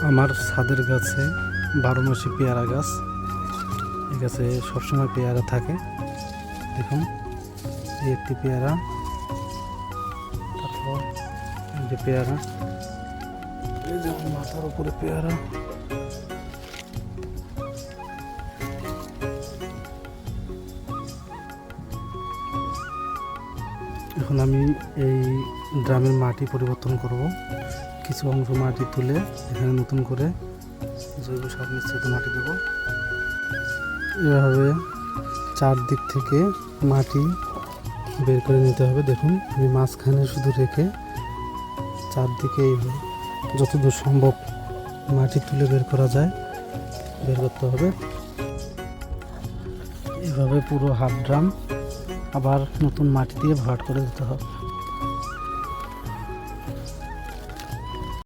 আমার ছাদের গাছে 12 মাসি পেয়ারা গাছ। এই গাছে সবসময় পেয়ারা থাকে। দেখুন, এই একটি পেয়ারা, তারপর এই যে পেয়ারা, এই যে মাথার উপরে পেয়ারা। এখন আমি এই ড্রামের মাটি পরিবর্তন করব। কিছু অংশ মাটি তুলে এখানে নতুন করে জৈব সার মিশ্রিত মাটি দেব। এভাবে চারদিক থেকে মাটি বের করে নিতে হবে। দেখুন, আমি মাঝখানে শুধু রেখে চারদিকে এইভাবে যতদূর সম্ভব মাটি তুলে বের করা যায় বের করতে হবে। এভাবে পুরো হাফ ড্রাম আবার নতুন মাটি দিয়ে ভরাট করে দিতে হবে।